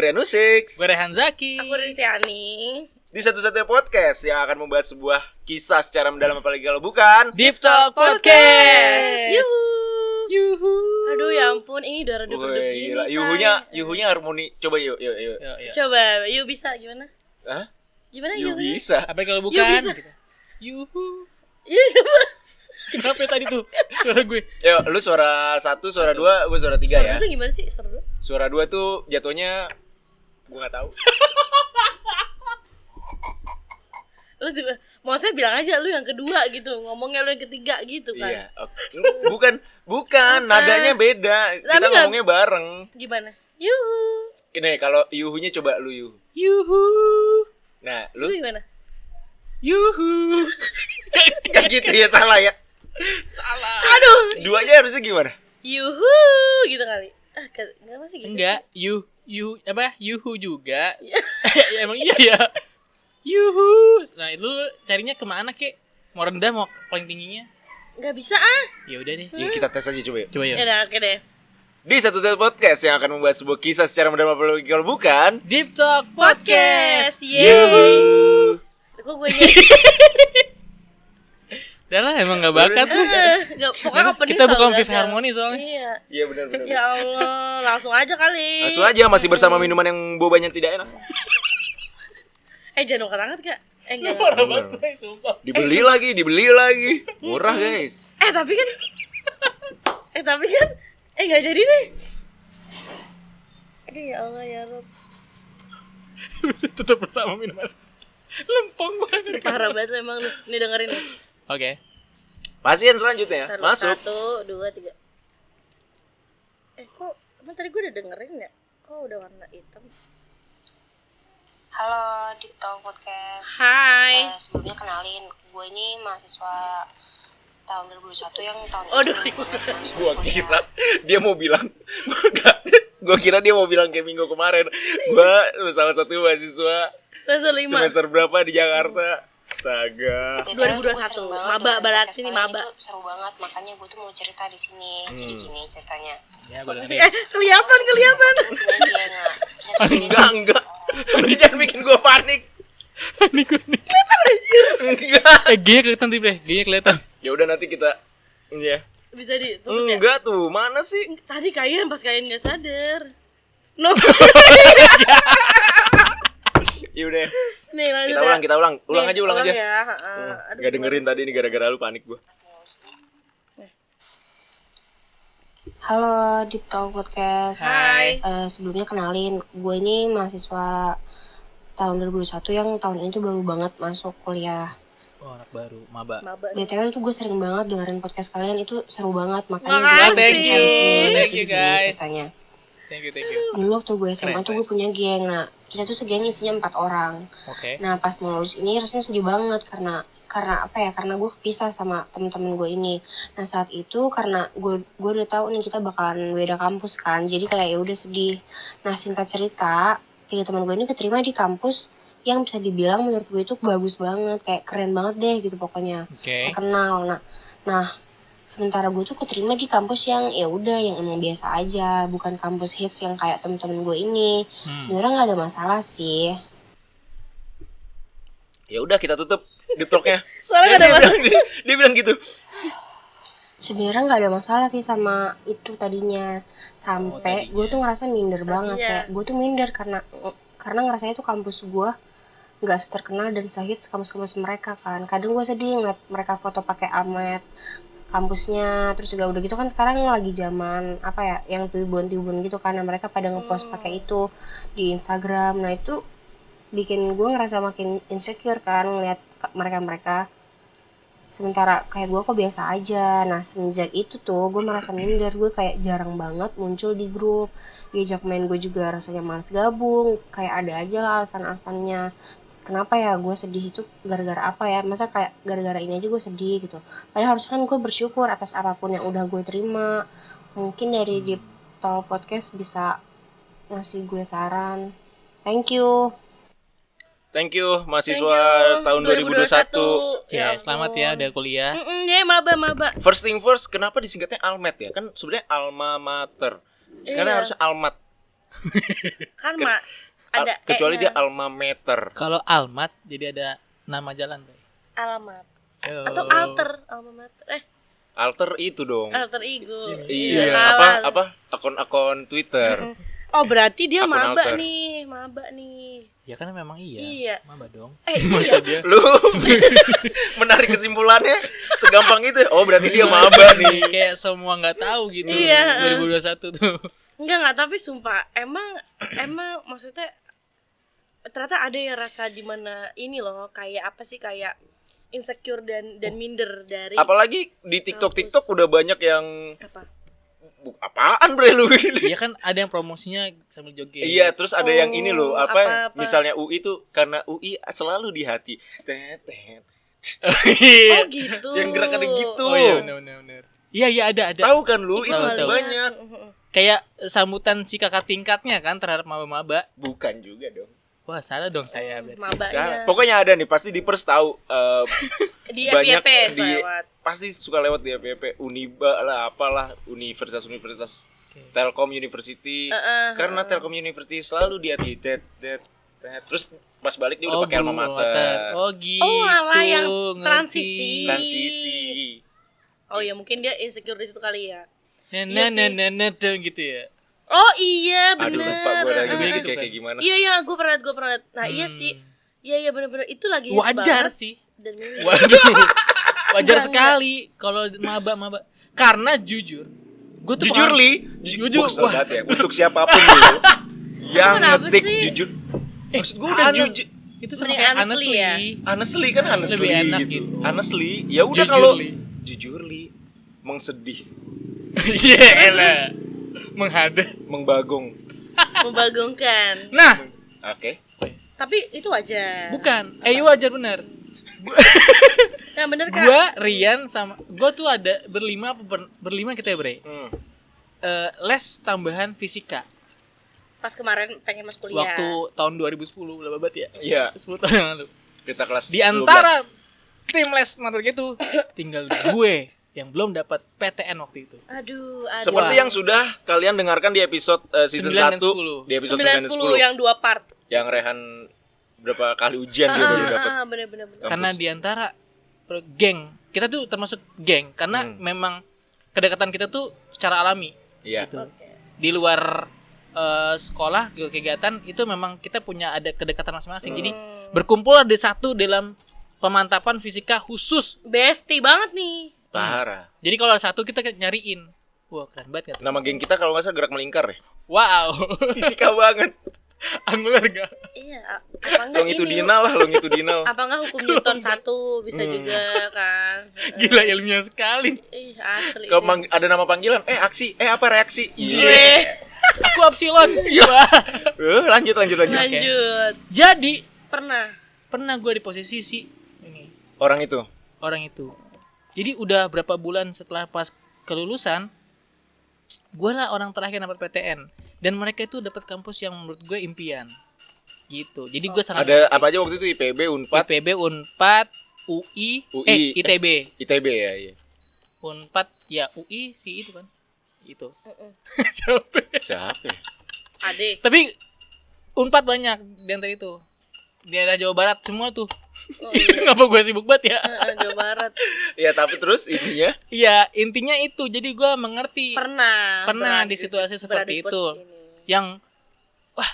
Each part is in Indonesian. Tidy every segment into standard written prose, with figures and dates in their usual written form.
Rianu Six. Gue Rehan Zaki. Aku Ritiani. Di satu-satunya podcast yang akan membahas sebuah kisah secara mendalam, apalagi kalau bukan Deep Talk Podcast. Yuhu. Aduh ya ampun, ini udah redup gini. Gila. Yuhunya harmoni. Coba yuk. Coba, yuk bisa gimana? Hah? Gimana Yuk yuhunya? bisa. Apa kalau bukan? bisa. Gitu. Yuhu. Yuk coba. Kenapa tadi tuh suara gue? Yuk, lu suara 1, suara 2, gue suara 3 ya. Suara itu gimana sih? Suara dulu. Suara 2 tuh jatuhnya gue enggak tahu. Lu juga, maksudnya bilang aja lu yang kedua gitu, ngomongnya lu yang ketiga gitu kan. Iya. Bukan, nadanya beda. Kita ngomongnya bareng. Gimana? Yuhu. Nih, kalau yuhunya coba lu yuhu. Yuhu. Nah, Lu lu gimana? yuhu. Kayak gitu ya, salah ya. Salah. Aduh. Duanya harusnya gimana? Yuhu gitu kali. Enggak masih gitu. Enggak, Yuhu juga. Ya, emang iya ya. Yuhu. Nah, itu carinya kemana kek? Mau rendah, mau paling tingginya? Enggak bisa ah. Ya udah deh. Yuk kita tes aja coba yuk. Coba ya. Ya udah, oke deh. Di satu-satunya podcast yang akan membahas sebuah kisah secara mendalam, apalagi kalau bukan Deep Talk Podcast. Podcast. Yeay. Kok gue nyanyi? Udah lah, emang gak bakat. Pokoknya opening Kita bukan selalu Fifth gagal. Harmony soalnya. Iya. Iya benar. Ya Allah, langsung aja kali. Langsung aja, masih bersama minuman yang bobanya tidak enak. Jangan angkat Kak. Enggak. Parah banget, guys, sumpah. Dibeli lagi. Murah guys. Tapi kan enggak jadi nih. Aduh ya Allah ya Rob. Tetap bersama minuman. Lempeng banget. Parah banget emang lu. Nih dengerin nih. Oke. Pasien selanjutnya Taruh, masuk. 1, 2, 3. Kok emang tadi gue udah dengerin ya? Kok udah warna hitam? Halo, Deep Talk Podcast. Hai. Sebelumnya kenalin, gue ini mahasiswa tahun 2021 yang tahun Oh, ini 2021. Gua kira dia mau bilang Gua kira dia mau bilang kayak minggu kemarin. Gua salah satu mahasiswa semester berapa di Jakarta. Astaga. 2021, maba barat sini, maba. Seru banget, makanya gue tuh mau cerita di sini. Jadi gini ceritanya. Ya, gue dengerin. Kelihatan. Ini dia Enggak. Udah jangan bikin gua panik. Nih gue nih. Enggak. G-nya kelihatan tipe deh. G-nya kelihatan. Ya udah nanti kita ya. Bisa ditutup ya? Enggak tuh, mana sih? Tadi kalian pas kalian gak sadar. No. Ya udah. Nih lanjut. Kita ulang. Ulang Nih, aja. Ya. Aduh, Gak dengerin tadi ini gara-gara lu panik gua. Halo, Deep Talk Podcast. Hai. Sebelumnya kenalin, gue ini mahasiswa tahun 2021 yang tahun ini tuh baru banget masuk kuliah. Oh, anak baru, maba. BTW tuh gue sering banget dengerin podcast kalian, itu seru banget. Makanya Makasih. gue Thank you. Thank you, gini guys. ceritanya. Thank you. Dulu waktu gue SMA Keren, tuh gue punya geng. Nah, kita tuh segeng isinya 4 orang. Oke. Nah, pas mau lulus ini rasanya sedih banget karena apa ya? Karena gue kepisah sama temen-temen gue ini. Nah, saat itu karena gue udah tahu nih kita bakalan beda kampus kan. Jadi kayak ya udah sedih. Nah, singkat cerita, 3 teman gue ini keterima di kampus yang bisa dibilang menurut gue itu bagus banget, kayak keren banget deh gitu pokoknya. Oke. Terkenal. Nah, sementara gue tuh keterima di kampus yang ya udah yang emang biasa aja, bukan kampus hits yang kayak temen-temen gue ini. Sebenarnya nggak ada masalah sih. Ya udah kita tutup Deep Talk-nya. Soalnya gak ada masalah. Dia bilang gitu. Sebenarnya nggak ada masalah sih sama itu tadinya. Sampai gue tuh ngerasa minder banget, kayak gue tuh minder karena ngerasanya tuh kampus gue nggak seterkenal dan sehits kampus-kampus mereka kan. Kadang gue sedih ngeliat mereka foto pakai amet kampusnya, terus juga udah gitu kan sekarang lagi zaman apa ya, yang tibun gitu kan. Nah, mereka pada ngepost pakai itu di Instagram. Nah, itu bikin gue ngerasa makin insecure kan ngeliat mereka. Sementara kayak gue kok biasa aja. Nah, semenjak itu tuh gue merasa minder. Gue kayak jarang banget muncul di grup. Diajak main gue juga rasanya malas gabung. Kayak ada aja lah alasan-alasannya. Kenapa ya gue sedih itu gara-gara apa ya? Masa kayak gara-gara ini aja gue sedih gitu. Padahal harusnya kan gue bersyukur atas apapun yang udah gue terima. Mungkin dari Deep Talk Podcast bisa ngasih gue saran. Thank you. Thank you mahasiswa tahun 2021. Ya, selamat ya udah kuliah. Ya maba. First thing first, kenapa disingkatnya Almet ya? Kan sebenarnya alma mater. Sekarang harusnya Almat. Kan ada kecuali E-nya. dia alma mater. Kalau Almat jadi ada nama jalan, Bray. Alamat Yo. atau alter alma mater. Alter itu dong. Alter ego. Iya, salah. apa akun-akun Twitter. Oh, berarti dia Akun maba alter. nih. Ya kan memang iya. Iya. Maba dong. Iya. Masa dia Lu menarik kesimpulannya segampang itu. Oh, berarti dia maba nih. kayak semua nggak tahu gitu. Iya. 2021 tuh. Enggak, tapi sumpah emang maksudnya ternyata ada ya rasa dimana ini loh, kayak apa sih, kayak insecure dan minder dari Apalagi di TikTok udah banyak yang apa? apaan bre lu ini. Iya kan ada yang promosinya sambil joget. Iya, terus ada yang ini loh, apa? misalnya UI tuh karena UI selalu di hati. Tet, tet. Oh gitu. Yang gerakannya gitu. Oh iya benar. Iya ada. Tahu kan lu itu Tahu. banyak. Kayak sambutan si kakak tingkatnya kan terhadap maba-maba. Bukan juga dong. Wah, salah dong saya berarti. Mabanya. Pokoknya ada nih, pasti di Pers tahu Di banyak FYP lewat. pasti suka lewat di FYP, Uniba lah, apalah, universitas Telkom University. Karena Telkom University selalu di hati. Tet. Terus pas balik dia udah pakai alma mater. Oh gitu. Oh, alah yang ngerti. Transisi. Oh ya, mungkin dia insecure di situ kali ya. Nah, gitu ya. Oh iya, Aduh, bener. lupa gue lagi Lebih musiknya gitu kayak gimana. Iya, gue pernah. Nah, iya sih. Iya, bener-bener itu lagi hits Wajar banget. sih. Dan Waduh. Wajar Enggak. sekali kalau maba. Karena jujur, gue tuh Jujur pengalaman- li, Jujur, Kesel wah. banget ya. Untuk siapapun dulu yang Kenapa ngetik sih? jujur. Maksud gue udah jujur. Itu sama Mending kayak honestly honestly. ya. Honestly kan honestly Lebih enak gitu. gitu. Honestly, ya udah Jujur, kalau Li. jujur li, mengsedih, Iya lah. Menghadap. mengbagong. membagongkan. Nah, Oke. Tapi itu wajar. bukan. Iya wajar benar. Nah, bener kan? Gua, Rian sama gua tuh ada berlima kita ya, Bre. Les tambahan fisika Pas kemarin pengen masuk kuliah. waktu tahun 2010 udah babat ya. Iya, 10 tahun yang lalu. kita kelas Di antara tim les matematika itu tinggal gue yang belum dapat PTN waktu itu. Aduh. Seperti yang sudah kalian dengarkan di episode season 1, 9 dan 10. di episode 9 9 dan 10 yang 2 part. yang Rehan berapa kali ujian dia baru dapat. Bener. Karena di antara geng, kita tuh termasuk geng karena memang kedekatan kita tuh secara alami. Iya. Gitu. Di luar sekolah kegiatan itu memang kita punya ada kedekatan masing-masing. Jadi berkumpul ada satu dalam pemantapan fisika khusus. Bestie banget nih. Parah. Jadi kalau satu kita nyariin. Wah, keren banget kan? Nama geng kita kalau nggak salah gerak melingkar ya. Wow. Fisika banget. Angular enggak? Iya, apa enggak Longitudinal lah, longitudinal. Apa enggak hukum Newton 1 bisa juga kan. Gila ilmiah sekali. Ih, asli. Kalau ada nama panggilan, aksi, apa reaksi? Aku Epsilon. Wah. Lanjut. Lanjut. Jadi Pernah gue di posisi si ini Orang itu. Jadi udah berapa bulan setelah pas kelulusan, gue lah orang terakhir dapat PTN dan mereka itu dapat kampus yang menurut gue impian. Gitu. Jadi gue sangat Ada apa aja waktu itu? IPB, Unpad, IPB, Unpad, UI, ITB. ITB ya, iya. Unpad ya UI sih itu kan. Itu. Siapa? Ya? Ade. Tapi Unpad banyak di antara itu. Di daerah Jawa Barat semua tuh. Kenapa gue sibuk banget ya? Jawa Barat. Ya, tapi terus ininya Iya, intinya itu. Jadi gue mengerti. Pernah Pernah di situasi seperti itu. Yang wah,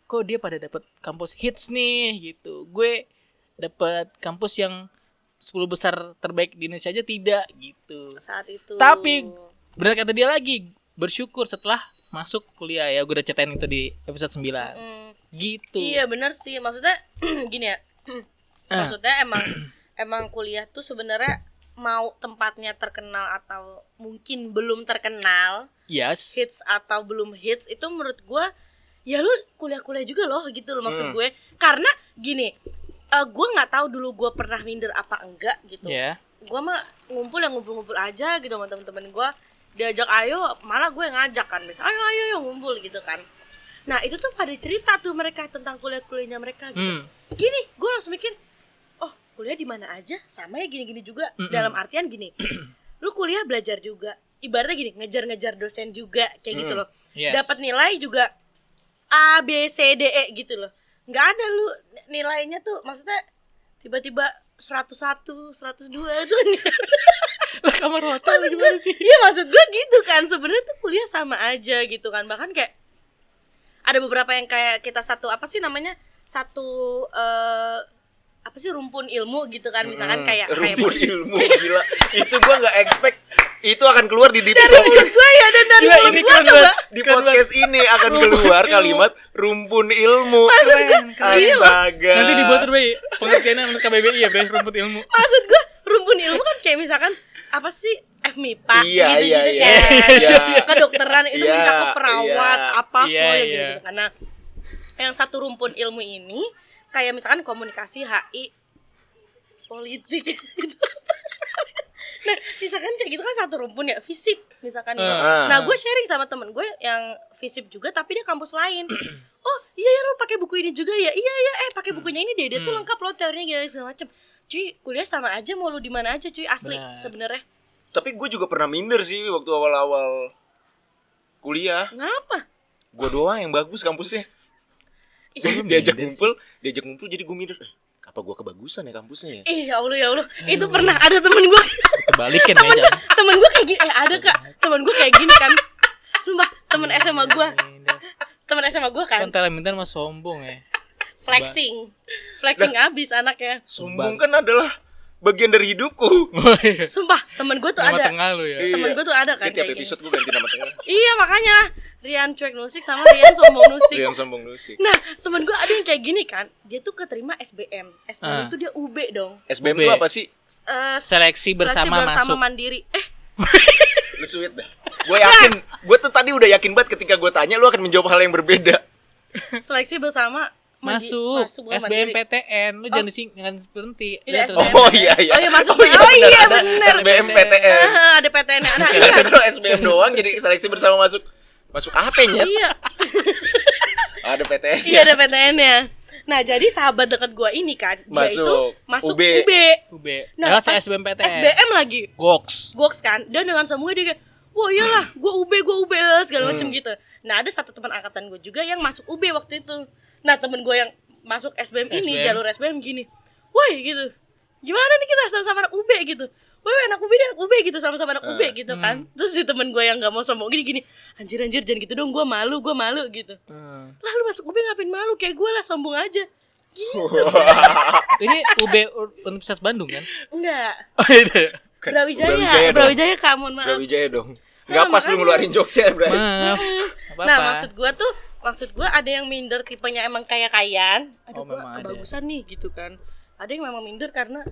kok dia pada dapat kampus hits nih gitu. Gue dapat kampus yang 10 besar terbaik di Indonesia aja tidak gitu. Saat itu. Tapi benar kata dia lagi, bersyukur setelah masuk kuliah ya. Gue udah ceritain itu di episode 9. Gitu. Iya benar sih, maksudnya gini ya. Maksudnya emang kuliah tuh sebenarnya mau tempatnya terkenal atau mungkin belum terkenal, Yes. hits atau belum hits, itu menurut gue ya lu kuliah-kuliah juga loh gitu loh maksud gue. Karena gini, gue nggak tahu dulu gue pernah minder apa enggak gitu. Ya. Gue mah ngumpul aja gitu sama temen-temen gue, diajak ayo, malah gue ngajak kan, misalnya ayo ngumpul gitu kan. Nah itu tuh pada cerita tuh mereka tentang kuliah-kuliahnya mereka gitu. Gini, gue langsung mikir, oh kuliah di mana aja sama ya gini-gini juga. Dalam artian gini, lu kuliah belajar juga, ibaratnya gini, ngejar-ngejar dosen juga kayak gitu loh. Yes. Dapat nilai juga A B C D E gitu loh. Nggak ada lu nilainya tuh, maksudnya tiba-tiba 101, 102 itu Lah kamar hotel gimana sih? Iya maksud gue gitu kan, sebenarnya tuh kuliah sama aja gitu kan. Bahkan kayak ada beberapa yang kayak kita satu apa sih namanya, satu apa sih rumpun ilmu gitu kan, misalkan kayak rumpun ilmu gila. Itu gua nggak expect itu akan keluar di dari mulut gue ya, dan dari mulut gue coba di podcast ini akan keluar kalimat rumpun ilmu. Astaga. Nanti dibuat Bray pengertiannya menurut KBBI ya, Bray, rumpun ilmu. Maksud gue rumpun ilmu kan kayak misalkan apa sih, FMIPA gitu-gitu iya, kayak kedokteran itu mencakup perawat apa semuanya gitu. Karena yang satu rumpun ilmu ini kayak misalkan komunikasi, HI, politik gitu. Nah, misalkan kayak gitu kan satu rumpun ya, FISIP misalkan. Nah, gue sharing sama temen gue yang FISIP juga tapi dia kampus lain. Oh, iya ya, lu pakai buku ini juga ya? Iya ya, pakai bukunya ini deh, dia tuh lengkap loh teorinya gitu segala macem. Cuy, kuliah sama aja, mau lu di mana aja cuy, asli sebenarnya. Tapi gue juga pernah minder sih waktu awal-awal kuliah. Ngapa? Gue doang yang bagus kampusnya. diajak ngumpul jadi gue minder. Apa gue kebagusan ya kampusnya ya? Ya Allah. Itu pernah ada temen gue. Balikin aja. Temen gue kayak gini, ada kak. Temen gue kayak gini kan. Sumpah, temen SMA gue. Temen SMA gue kan. Kan telemintan mah sombong ya. Flexing abis anaknya. Sombong kan adalah bagian dari hidupku. Sumpah, temen gue tuh nama ada. Tengah lu ya. Temen gue tuh ada kan. Tiap episode gue ganti nama tengah. Iya makanya Rian cuek nusik sama Rian sombong nusik. Nah, temen gue ada yang kayak gini kan. Dia tuh keterima SBM. SBM itu dia UB dong. SBM itu apa sih? Seleksi bersama masuk. mandiri. Lu sweet dah. Gue yakin, gue tuh tadi udah yakin banget ketika gue tanya lu akan menjawab hal yang berbeda. Seleksi bersama masuk SBMPTN, lu jangan berhenti. Oh iya. Oh iya masuk. Bener. SBMPTN. Ada PTN-nya. Nah, kalau SBM doang jadi seleksi bersama masuk apa-nya? Iya. Ada PTN. Iya ada PTN-nya. Nah, jadi sahabat dekat gua ini kan, dia itu masuk UB. Nah, pas SBMPTN. SBM lagi. Goks kan. Dan dengan semua dia kayak, wah iyalah, gua UB segala macam gitu. Nah, ada satu teman angkatan gua juga yang masuk UB waktu itu. Nah, temen gue yang masuk SBM ini, jalur SBM gini, woi gitu, gimana nih kita sama-sama anak UB gitu, woi anak UB gitu, sama-sama anak UB gitu kan. Terus si temen gue yang gak mau sombong gini, anjir jangan gitu dong, gue malu gitu. Lah lu masuk UB ngapain malu, kayak gue lah, sombong aja gitu. Ini UB Universitas Bandung kan? Enggak. Oh iya. Brawijaya Kak, mohon maaf. Brawijaya dong. Gak pas lu ngeluarin jokesnya, Bray. Maaf. Nah, maksud gue ada yang minder tipenya emang kaya-kayaan. Aduh, gue kebagusan nih gitu kan. Ada yang memang minder karena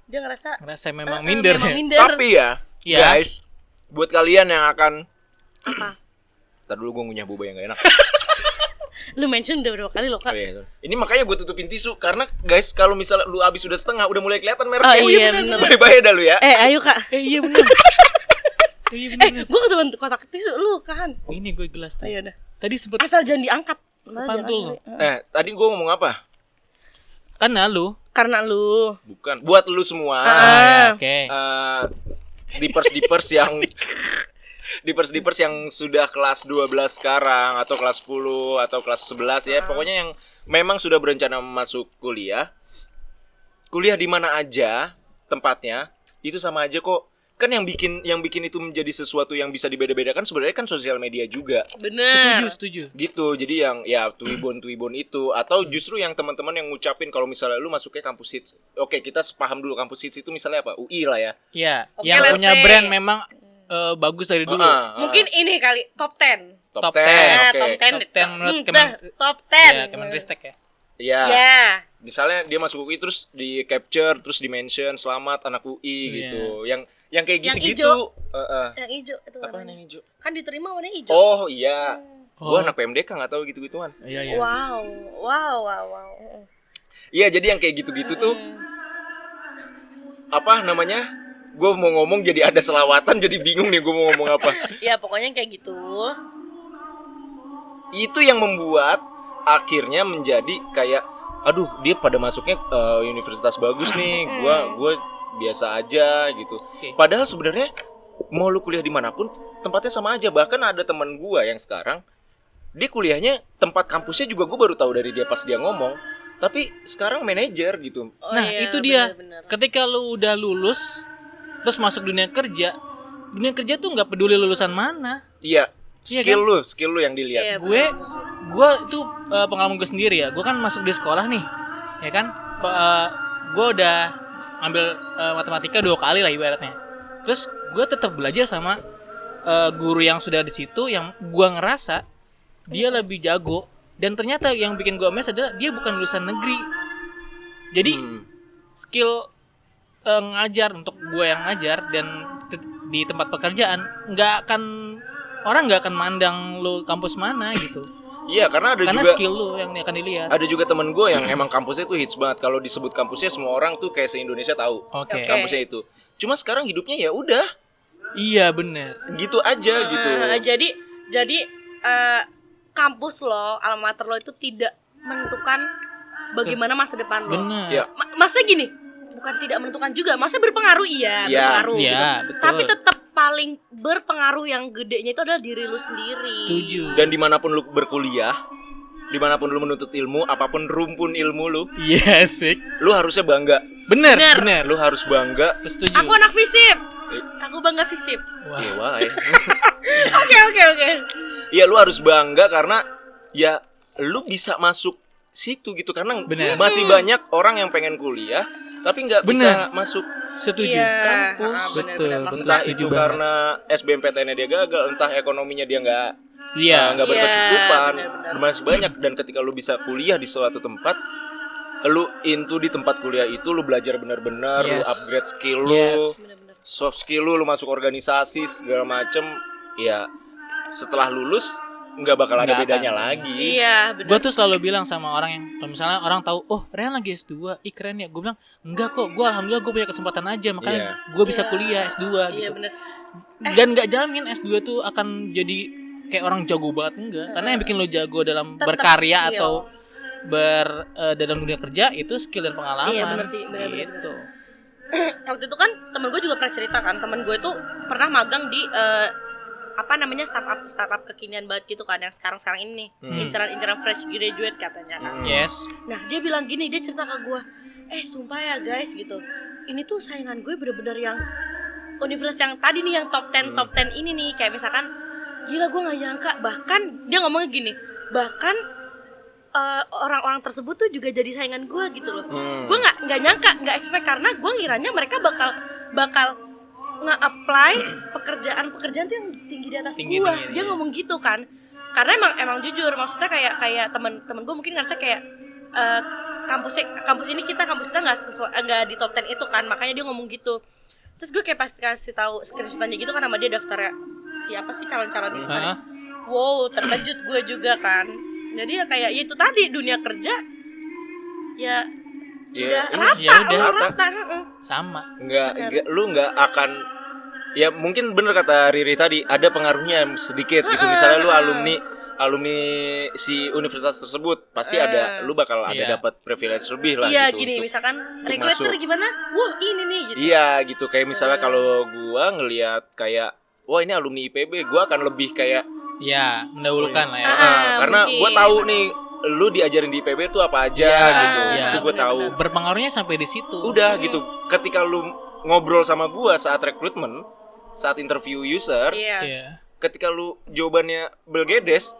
dia ngerasa memang minder. Tapi ya, guys, buat kalian yang akan apa? Ntar dulu gue ngunyah boba yang gak enak. Lu mention udah berapa kali loh kak? Ini makanya gue tutupin tisu karena guys kalau misalnya lu abis udah setengah udah mulai kelihatan mereknya. Oh iya bener. Bye-bye dah lu ya. Ayo kak. Iya bener. Gue ketemuan kotak tisu lu kan. Ini gue gelas tuh. Ayo dah. Tadi sempet asal jangan diangkat. Pantul. Tadi gue ngomong apa? Karena lu. Bukan. Buat lu semua. Oke. Dipers yang sudah kelas 12 sekarang atau kelas 10 atau kelas 11 ya. Pokoknya yang memang sudah berencana masuk kuliah. Kuliah di mana aja tempatnya itu sama aja kok. Kan yang bikin itu menjadi sesuatu yang bisa dibeda-bedakan sebenarnya kan sosial media juga. Bener. Setuju. Gitu. Jadi yang ya tuibon itu atau justru yang teman-teman yang ngucapin kalau misalnya lu masuknya kampus hits. Oke, kita sepaham dulu kampus hits itu misalnya apa? UI lah ya. Iya, yang punya brand memang bagus dari dulu. Mungkin ini kali top 10. Top 10. Top 10 menurut top 10. Ya, Kemenristek ya. Iya. Misalnya dia masuk UI terus di capture, terus di mention selamat anak UI gitu. Yang kayak gitu-gitu. Yang hijau itu apa yang hijau? Kan diterima warna hijau. Oh iya. Gua anak PMDK enggak tahu gitu-gituan. Iya. Wow. Iya, jadi yang kayak gitu-gitu tuh apa namanya? Gue mau ngomong jadi ada selawatan, jadi bingung nih gue mau ngomong apa. Ya pokoknya kayak gitu. Itu yang membuat akhirnya menjadi kayak, aduh dia pada masuknya universitas bagus nih, gue biasa aja gitu. Padahal sebenarnya mau lu kuliah dimanapun tempatnya sama aja. Bahkan ada teman gue yang sekarang dia kuliahnya tempat kampusnya juga gue baru tahu dari dia pas dia ngomong. Tapi sekarang manajer gitu. Nah itu dia, ketika lu udah lulus terus masuk dunia kerja tuh nggak peduli lulusan mana. Iya, skill kan? lu yang dilihat. Gue itu pengalaman gue sendiri ya. Gue kan masuk di sekolah nih, ya kan. Gue udah ambil matematika 2 kali lah ibaratnya. Terus gue tetap belajar sama guru yang sudah di situ, yang gue ngerasa dia lebih jago. Dan ternyata yang bikin gue amazed adalah dia bukan lulusan negeri. Jadi skill ngajar untuk gue yang ngajar dan di tempat pekerjaan orang nggak akan mandang lu kampus mana gitu. Iya, karena juga skill lu yang akan dilihat. Ada juga temen gue yang emang kampusnya tuh hits banget. Kalau disebut kampusnya semua orang tuh kayak se-Indonesia tahu kampusnya itu. Cuma sekarang hidupnya ya udah. Iya bener. Gitu aja gitu. Jadi kampus lo, alma mater lo itu tidak menentukan bagaimana masa depan lo. Bener. Ya. Masa gini, bukan tidak menentukan juga, masa berpengaruh berpengaruh gitu. Betul. Tapi tetap paling berpengaruh yang gedenya itu adalah diri lu sendiri. Setuju. Dan dimanapun lu berkuliah, dimanapun lu menuntut ilmu, apapun rumpun ilmu lu, sih. Lu harusnya bangga. Bener. Lu harus bangga. Setuju. Aku anak FISIP. Aku bangga FISIP. Wah. Oke. Iya, lu harus bangga karena ya lu bisa masuk situ gitu, karena masih banyak orang yang pengen kuliah tapi nggak bisa masuk. Setuju. Kampus. Betul. Entah setuju itu karena SBMPTN-nya dia gagal, entah ekonominya dia nggak Iya. berkecukupan. Benar. Masih banyak. Dan ketika lu bisa kuliah di suatu tempat, lu into di tempat kuliah itu, lu belajar benar-benar, lu upgrade skill lu, soft skill lu masuk organisasi segala macem. Ya setelah lulus nggak bakal ada bedanya lagi. Iya, benar. Gue tuh selalu bilang sama orang yang, kalau misalnya orang tahu, oh Rehan lagi S2, keren ya. Gue bilang, enggak kok, gue alhamdulillah gue punya kesempatan aja, makanya gue bisa kuliah S2 gitu. Iya, benar. Dan nggak jamin S2 tuh akan jadi kayak orang jago banget, enggak. Karena yang bikin lo jago dalam berkarya skill. Atau dalam dunia kerja itu skill dan pengalaman. Iya benar sih, benar. Gitu. Waktu itu kan temen gue juga pernah cerita kan, temen gue tuh pernah magang di startup kekinian banget gitu kan, yang sekarang ini inceran fresh graduate katanya kan. Yes. Nah dia bilang gini, dia cerita ke gue, sumpah ya guys gitu, ini tuh saingan gue bener-bener yang universitas yang tadi nih, yang top 10 ini nih, kayak misalkan gila gue nggak nyangka, bahkan dia ngomongnya gini, bahkan orang-orang tersebut tuh juga jadi saingan gue gitu loh. Gue nggak nyangka, nggak expect, karena gue ngiranya mereka bakal nge-apply pekerjaan tuh yang tinggi di atas gue. Dia ngomong gitu kan, karena emang jujur, maksudnya kayak temen gue mungkin ngerasa kayak kampus kita nggak di top 10 itu kan, makanya dia ngomong gitu. Terus gue kayak pasti kasih tahu screenshotannya gitu kan, sama dia daftarnya siapa sih calon-calon itu kan. Wow, terkejut gue juga kan. Jadi ya kayak itu tadi, dunia kerja ya rata. Sama. Lu nggak akan, ya mungkin bener kata Riri tadi, ada pengaruhnya sedikit gitu. Misalnya lu alumni si universitas tersebut, pasti ada, lu bakal ada dapat privilege lebih lah. Iya, gitu, gini misalkan regulator gimana, wah ini nih gitu. Iya gitu, kayak misalnya kalau gua ngelihat kayak, wah ini alumni IPB, gua akan lebih kayak mendahulukan lah ya. Karena gue tahu nih lu diajarin di IPB itu apa aja gitu. Itu gue tahu. Berpengaruhnya sampai di situ. Udah gitu. Ketika lu ngobrol sama gue saat rekrutmen, saat interview user, ketika lu jawabannya belgedes,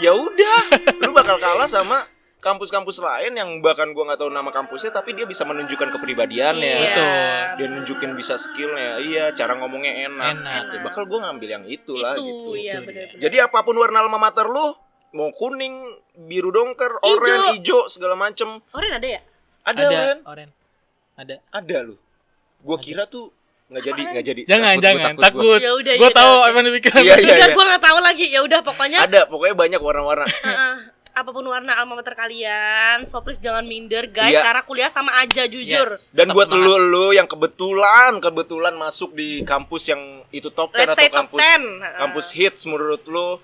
ya udah, lu bakal kalah sama kampus-kampus lain yang bahkan gue nggak tahu nama kampusnya, tapi dia bisa menunjukkan kepribadiannya. Betul. Dia nunjukin bisa skillnya, cara ngomongnya enak. Ya, bakal gue ngambil yang itulah gitu. Iya, bener. Jadi apapun warna alma mater lu, mau kuning, biru dongker, oranye, hijau, segala macem. Oranye ada ya? Ada. Oranye. Ada lu. Gue kira tuh nggak jadi. Jangan takut. Ya udah. Gue tahu apa yang dipikirin. Iya. Gue nggak tahu lagi. Ya udah pokoknya. Pokoknya banyak warna-warna. Apapun warna alma mater kalian, so please jangan minder guys, karena kuliah sama aja jujur. Dan buat lu yang kebetulan masuk di kampus yang itu top 10 atau kampus hits menurut lu,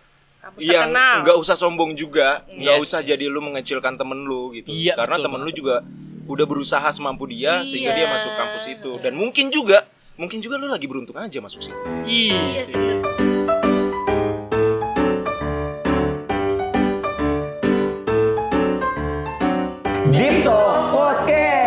yang nggak usah sombong juga, nggak usah jadi lu mengecilkan temen lu gitu. Karena temen lu juga udah berusaha semampu dia sehingga dia masuk kampus itu. Dan mungkin juga lu lagi beruntung aja masuk situ. Iya sih. Deep Talk Podcast.